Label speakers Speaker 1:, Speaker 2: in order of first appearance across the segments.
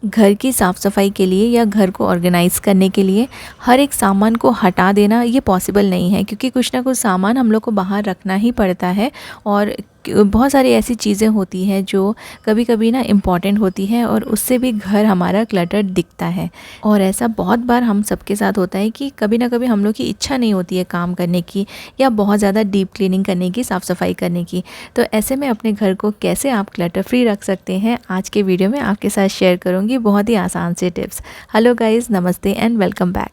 Speaker 1: घर की साफ़ सफाई के लिए या घर को ऑर्गेनाइज़ करने के लिए हर एक सामान को हटा देना ये पॉसिबल नहीं है, क्योंकि कुछ ना कुछ सामान हम लोग को बाहर रखना ही पड़ता है। और बहुत सारी ऐसी चीज़ें होती हैं जो कभी कभी ना इम्पॉर्टेंट होती है और उससे भी घर हमारा क्लटर दिखता है। और ऐसा बहुत बार हम सबके साथ होता है कि कभी ना कभी हम लोग की इच्छा नहीं होती है काम करने की या बहुत ज़्यादा डीप क्लीनिंग करने की, साफ़ सफाई करने की। तो ऐसे में अपने घर को कैसे आप क्लटर फ्री रख सकते हैं, आज के वीडियो में आपके साथ शेयर करूँगी बहुत ही आसान से टिप्स। हेलो गाइज़, नमस्ते एंड वेलकम बैक।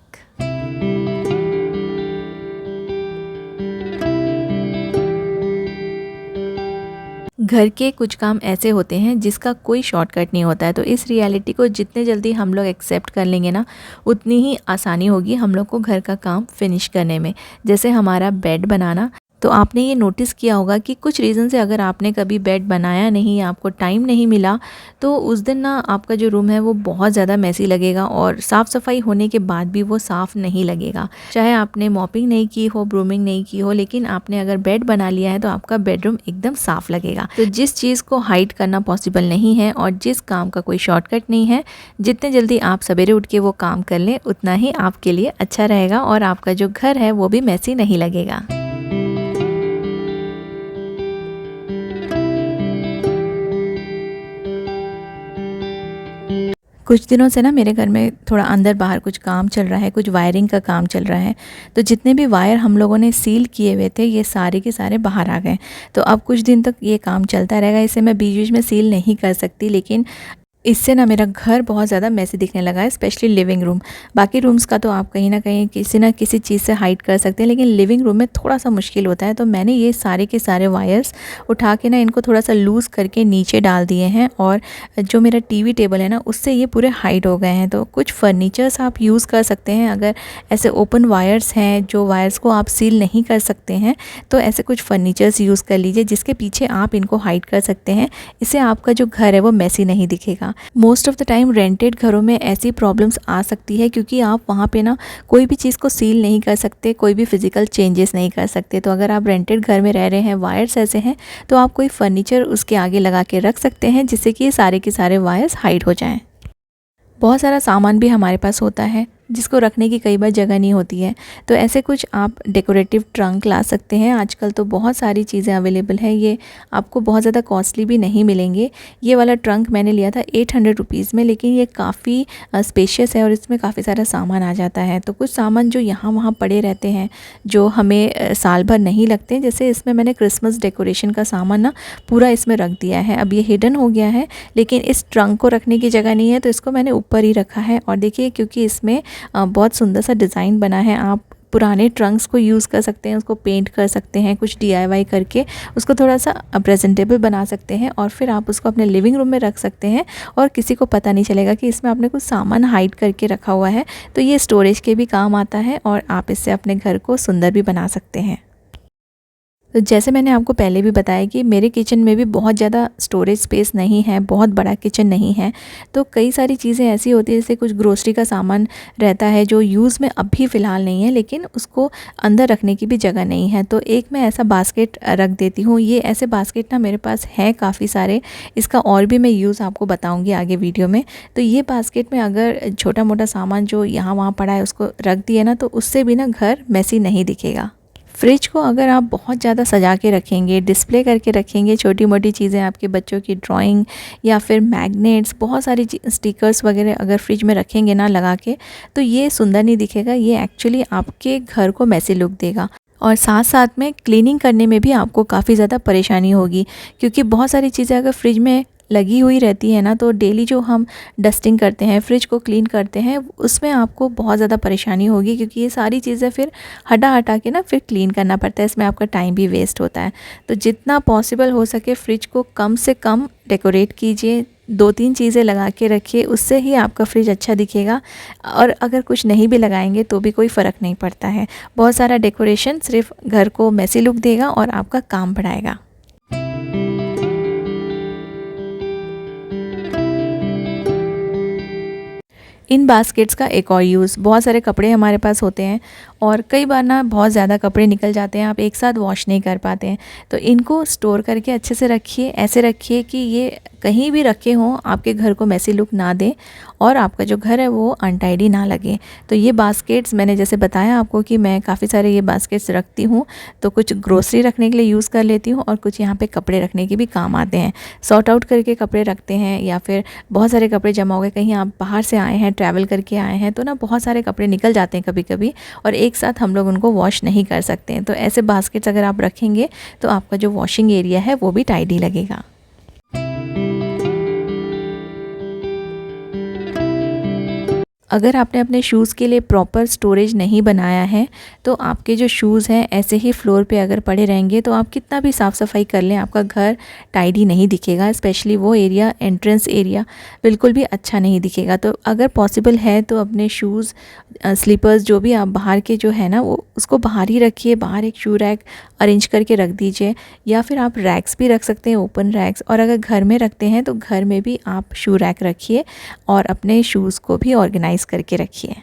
Speaker 1: घर के कुछ काम ऐसे होते हैं जिसका कोई शॉर्टकट नहीं होता है, तो इस रियलिटी को जितने जल्दी हम लोग एक्सेप्ट कर लेंगे ना, उतनी ही आसानी होगी हम लोग को घर का काम फिनिश करने में। जैसे हमारा बेड बनाना, तो आपने ये नोटिस किया होगा कि कुछ रीज़न से अगर आपने कभी बेड बनाया नहीं, आपको टाइम नहीं मिला, तो उस दिन ना आपका जो रूम है वो बहुत ज़्यादा मैसी लगेगा और साफ़ सफाई होने के बाद भी वो साफ़ नहीं लगेगा। चाहे आपने मॉपिंग नहीं की हो, ब्रूमिंग नहीं की हो, लेकिन आपने अगर बेड बना लिया है तो आपका बेडरूम एकदम साफ़ लगेगा। तो जिस चीज़ को हाइड करना पॉसिबल नहीं है और जिस काम का कोई शॉर्टकट नहीं है, जितने जल्दी आप सवेरे उठ के वो काम कर लें उतना ही आपके लिए अच्छा रहेगा और आपका जो घर है वो भी मैसी नहीं लगेगा। कुछ दिनों से ना मेरे घर में थोड़ा अंदर बाहर कुछ काम चल रहा है, कुछ वायरिंग का काम चल रहा है। तो जितने भी वायर हम लोगों ने सील किए हुए थे, ये सारे के सारे बाहर आ गए। तो अब कुछ दिन तक ये काम चलता रहेगा, इसे मैं बीच बीच में सील नहीं कर सकती, लेकिन इससे ना मेरा घर बहुत ज़्यादा मैसी दिखने लगा है, स्पेशली लिविंग रूम। बाकी रूम्स का तो आप कहीं ना कहीं किसी ना किसी चीज़ से हाइड कर सकते हैं, लेकिन लिविंग रूम में थोड़ा सा मुश्किल होता है। तो मैंने ये सारे के सारे वायर्स उठा के ना इनको थोड़ा सा लूज़ करके नीचे डाल दिए हैं, और जो मेरा टीवी टेबल है ना उससे ये पूरे हाइड हो गए हैं। तो कुछ फर्नीचर्स आप यूज़ कर सकते हैं, अगर ऐसे ओपन वायर्स हैं जो वायर्स को आप सील नहीं कर सकते हैं, तो ऐसे कुछ फर्नीचर्स यूज़ कर लीजिए जिसके पीछे आप इनको हाइड कर सकते हैं। इससे आपका जो घर है वो मैसी नहीं दिखेगा। Most of the time rented घरों में ऐसी प्रॉब्लम्स आ सकती है, क्योंकि आप वहाँ पे ना कोई भी चीज़ को सील नहीं कर सकते, कोई भी फिज़िकल चेंजेस नहीं कर सकते। तो अगर आप रेंटेड घर में रह रहे हैं, वायर्स ऐसे हैं, तो आप कोई फर्नीचर उसके आगे लगा के रख सकते हैं जिससे कि ये सारे के सारे वायर्स हाइड हो जाएं। बहुत सारा सामान भी हमारे पास होता है जिसको रखने की कई बार जगह नहीं होती है, तो ऐसे कुछ आप डेकोरेटिव ट्रंक ला सकते हैं। आजकल तो बहुत सारी चीज़ें अवेलेबल हैं, ये आपको बहुत ज़्यादा कॉस्टली भी नहीं मिलेंगे। ये वाला ट्रंक मैंने लिया था 800 रुपीज़ में, लेकिन ये काफ़ी स्पेशियस है और इसमें काफ़ी सारा सामान आ जाता है। तो कुछ सामान जो यहाँ वहाँ पड़े रहते हैं, जो हमें साल भर नहीं लगते, जैसे इसमें मैंने क्रिसमस डेकोरेशन का सामान ना पूरा इसमें रख दिया है। अब ये हिडन हो गया है, लेकिन इस ट्रंक को रखने की जगह नहीं है, तो इसको मैंने ऊपर ही रखा है। और देखिए, क्योंकि इसमें बहुत सुंदर सा डिज़ाइन बना है, आप पुराने ट्रंक्स को यूज़ कर सकते हैं, उसको पेंट कर सकते हैं, कुछ DIY करके उसको थोड़ा सा प्रेजेंटेबल बना सकते हैं, और फिर आप उसको अपने लिविंग रूम में रख सकते हैं और किसी को पता नहीं चलेगा कि इसमें आपने कुछ सामान हाइड करके रखा हुआ है। तो ये स्टोरेज के भी काम आता है और आप इससे अपने घर को सुंदर भी बना सकते हैं। तो जैसे मैंने आपको पहले भी बताया कि मेरे किचन में भी बहुत ज़्यादा स्टोरेज स्पेस नहीं है, बहुत बड़ा किचन नहीं है। तो कई सारी चीज़ें ऐसी होती है, जैसे कुछ ग्रोसरी का सामान रहता है जो यूज़ में अभी फ़िलहाल नहीं है, लेकिन उसको अंदर रखने की भी जगह नहीं है। तो एक मैं ऐसा बास्केट रख देती हूँ। ये ऐसे बास्केट ना मेरे पास है काफ़ी सारे, इसका और भी मैं यूज़ आपको बताऊँगी आगे वीडियो में। तो ये बास्केट में अगर छोटा मोटा सामान जो यहाँ वहाँ पड़ा है उसको रख दिए ना, तो उससे भी ना घर मैसी नहीं दिखेगा। फ्रिज को अगर आप बहुत ज़्यादा सजा के रखेंगे, डिस्प्ले करके रखेंगे, छोटी मोटी चीज़ें, आपके बच्चों की ड्राइंग या फिर मैग्नेट्स, बहुत सारी स्टिकर्स वगैरह अगर फ्रिज में रखेंगे ना लगा के, तो ये सुंदर नहीं दिखेगा। ये एक्चुअली आपके घर को मैसी लुक देगा और साथ साथ में क्लीनिंग करने में भी आपको काफ़ी ज़्यादा परेशानी होगी, क्योंकि बहुत सारी चीज़ें अगर फ्रिज में लगी हुई रहती है ना, तो डेली जो हम डस्टिंग करते हैं, फ्रिज को क्लीन करते हैं, उसमें आपको बहुत ज़्यादा परेशानी होगी, क्योंकि ये सारी चीज़ें फिर हटा के ना फिर क्लीन करना पड़ता है। इसमें आपका टाइम भी वेस्ट होता है। तो जितना पॉसिबल हो सके फ्रिज को कम से कम डेकोरेट कीजिए, 2-3 चीज़ें लगा के रखिए, उससे ही आपका फ्रिज अच्छा दिखेगा। और अगर कुछ नहीं भी लगाएंगे तो भी कोई फ़र्क नहीं पड़ता है। बहुत सारा डेकोरेशन सिर्फ घर को मैसी लुक देगा और आपका काम बढ़ाएगा। इन बास्केट्स का एक और यूज़, बहुत सारे कपड़े हमारे पास होते हैं और कई बार ना बहुत ज़्यादा कपड़े निकल जाते हैं, आप एक साथ वॉश नहीं कर पाते हैं, तो इनको स्टोर करके अच्छे से रखिए। ऐसे रखिए कि ये कहीं भी रखे हों आपके घर को मैसी लुक ना दें और आपका जो घर है वो अनटाइडी ना लगे। तो ये बास्केट्स मैंने जैसे बताया आपको कि मैं काफ़ी सारे ये बास्केट्स रखती हूँ, तो कुछ ग्रोसरी रखने के लिए यूज़ कर लेती हूँ और कुछ यहाँ पे कपड़े रखने के भी काम आते हैं। सॉर्ट आउट करके कपड़े रखते हैं या फिर बहुत सारे कपड़े जमा हो गए, कहीं आप बाहर से आए हैं, ट्रैवल करके आए हैं, तो ना बहुत सारे कपड़े निकल जाते हैं कभी कभी और एक साथ हम लोग उनको वॉश नहीं कर सकते हैं। तो ऐसे बास्केट्स अगर आप रखेंगे तो आपका जो वॉशिंग एरिया है वो भी टाइडी लगेगा। अगर आपने अपने शूज़ के लिए प्रॉपर स्टोरेज नहीं बनाया है तो आपके जो शूज़ हैं ऐसे ही फ्लोर पे अगर पड़े रहेंगे तो आप कितना भी साफ़ सफाई कर लें आपका घर टाइडी नहीं दिखेगा। स्पेशली वो एरिया, एंट्रेंस एरिया बिल्कुल भी अच्छा नहीं दिखेगा। तो अगर पॉसिबल है तो अपने शूज़, स्लीपर्स जो भी आप बाहर के जो है ना वो उसको बाहर ही रखिए। बाहर एक शू रैक अरेंज करके रख दीजिए या फिर आप रैक्स भी रख सकते हैं, ओपन रैक्स। और अगर घर में रखते हैं तो घर में भी आप शू रैक रखिए और अपने शूज़ को भी ऑर्गेनाइज़ करके रखिए।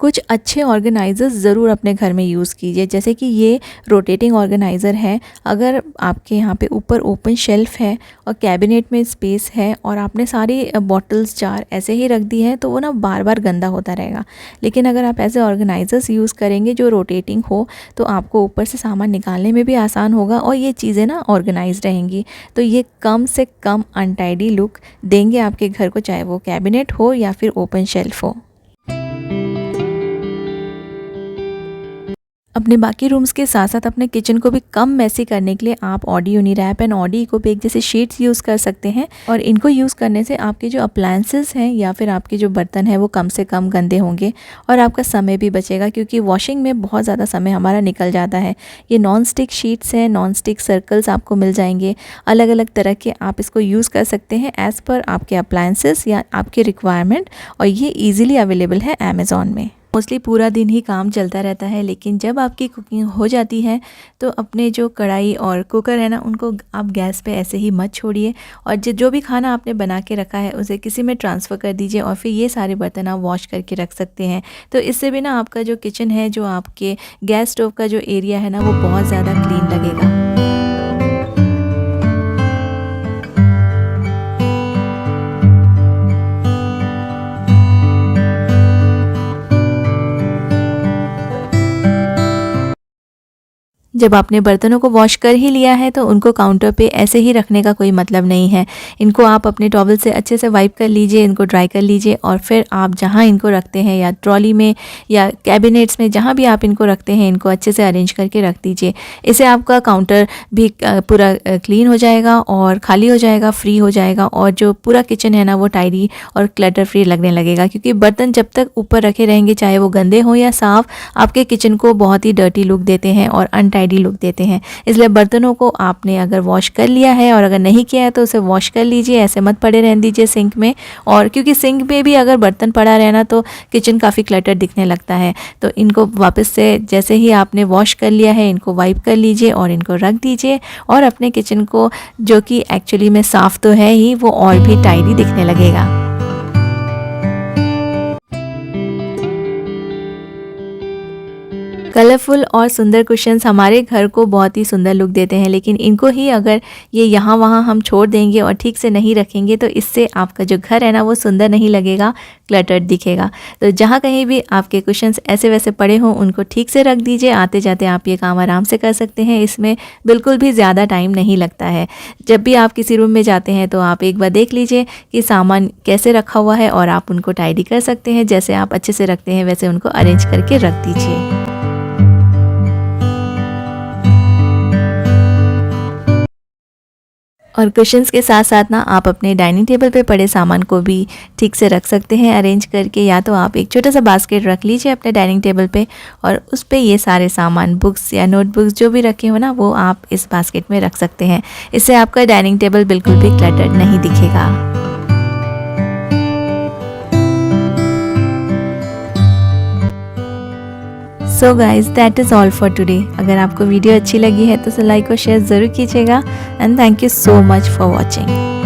Speaker 1: कुछ अच्छे ऑर्गेनाइज़र्स ज़रूर अपने घर में यूज़ कीजिए, जैसे कि ये रोटेटिंग ऑर्गेनाइज़र है। अगर आपके यहाँ पे ऊपर ओपन शेल्फ़ है और कैबिनेट में स्पेस है और आपने सारी बॉटल्स, जार ऐसे ही रख दी है तो वो ना बार बार गंदा होता रहेगा। लेकिन अगर आप ऐसे ऑर्गेनाइज़र्स यूज़ करेंगे जो रोटेटिंग हो तो आपको ऊपर से सामान निकालने में भी आसान होगा और ये चीज़ें ना ऑर्गेनाइज रहेंगी। तो ये कम से कम अनटाइडी लुक देंगे आपके घर को, चाहे वो कैबिनेट हो या फिर ओपन शेल्फ़ हो। अपने बाकी रूम्स के साथ साथ अपने किचन को भी कम मैसी करने के लिए आप ऑडी यूनिरैप एंड ऑडी इकोबेक जैसे शीट्स यूज़ कर सकते हैं और इनको यूज़ करने से आपके जो अप्लायंसेस हैं या फिर आपके जो बर्तन हैं वो कम से कम गंदे होंगे और आपका समय भी बचेगा, क्योंकि वॉशिंग में बहुत ज़्यादा समय हमारा निकल जाता है। ये नॉन स्टिक शीट्स हैं, नॉन स्टिक सर्कल्स आपको मिल जाएंगे, अलग अलग तरह के आप इसको यूज़ कर सकते हैं एज़ पर आपके अप्लायंसेस या आपके रिक्वायरमेंट, और ये ईजिली अवेलेबल है अमेज़ॉन में। मोस्टली पूरा दिन ही काम चलता रहता है, लेकिन जब आपकी कुकिंग हो जाती है तो अपने जो कढ़ाई और कुकर है ना उनको आप गैस पे ऐसे ही मत छोड़िए और जो भी खाना आपने बना के रखा है उसे किसी में ट्रांसफ़र कर दीजिए और फिर ये सारे बर्तन आप वॉश करके रख सकते हैं। तो इससे भी ना आपका जो किचन है, जो आपके गैस स्टोव का जो एरिया है ना वो बहुत ज़्यादा क्लीन लगेगा। जब आपने बर्तनों को वॉश कर ही लिया है तो उनको काउंटर पे ऐसे ही रखने का कोई मतलब नहीं है। इनको आप अपने टॉवल से अच्छे से वाइप कर लीजिए, इनको ड्राई कर लीजिए और फिर आप जहाँ इनको रखते हैं या ट्रॉली में या कैबिनेट्स में, जहाँ भी आप इनको रखते हैं, इनको अच्छे से अरेंज करके रख दीजिए। इससे आपका काउंटर भी पूरा क्लीन हो जाएगा और खाली हो जाएगा, फ्री हो जाएगा और जो पूरा किचन है ना वो टाइडी और क्लटर फ्री लगने लगेगा। क्योंकि बर्तन जब तक ऊपर रखे रहेंगे, चाहे वो गंदे हों या साफ़, आपके किचन को बहुत ही डर्टी लुक देते हैं और अनटाइडी लुक देते हैं। इसलिए बर्तनों को आपने अगर वॉश कर लिया है और अगर नहीं किया है तो उसे वॉश कर लीजिए, ऐसे मत पड़े रहने दीजिए सिंक में। और क्योंकि सिंक में भी अगर बर्तन पड़ा रहना तो किचन काफ़ी क्लटर दिखने लगता है। तो इनको वापस से जैसे ही आपने वॉश कर लिया है इनको वाइप कर लीजिए और इनको रख दीजिए और अपने किचन को, जो कि एक्चुअली में साफ़ तो है ही, वो और भी टाइडी दिखने लगेगा। कलरफुल और सुंदर कुशन्स हमारे घर को बहुत ही सुंदर लुक देते हैं, लेकिन इनको ही अगर ये यहाँ वहाँ हम छोड़ देंगे और ठीक से नहीं रखेंगे तो इससे आपका जो घर है ना वो सुंदर नहीं लगेगा, क्लटर्ड दिखेगा। तो जहाँ कहीं भी आपके कुशन्स ऐसे वैसे पड़े हों उनको ठीक से रख दीजिए। आते जाते आप ये काम आराम से कर सकते हैं, इसमें बिल्कुल भी ज़्यादा टाइम नहीं लगता है। जब भी आप किसी रूम में जाते हैं तो आप एक बार देख लीजिए कि सामान कैसे रखा हुआ है और आप उनको टाइडी कर सकते हैं। जैसे आप अच्छे से रखते हैं वैसे उनको अरेंज करके रख दीजिए। और कुशन्स के साथ साथ ना आप अपने डाइनिंग टेबल पे पड़े सामान को भी ठीक से रख सकते हैं अरेंज करके। या तो आप एक छोटा सा बास्केट रख लीजिए अपने डाइनिंग टेबल पे और उस पे ये सारे सामान, बुक्स या नोटबुक्स जो भी रखे हो ना वो आप इस बास्केट में रख सकते हैं। इससे आपका डाइनिंग टेबल बिल्कुल भी क्लटर्ड नहीं दिखेगा। So guys, that is all for today. अगर आपको वीडियो अच्छी लगी है तो लाइक और शेयर ज़रूर कीजिएगा and thank you so much for watching.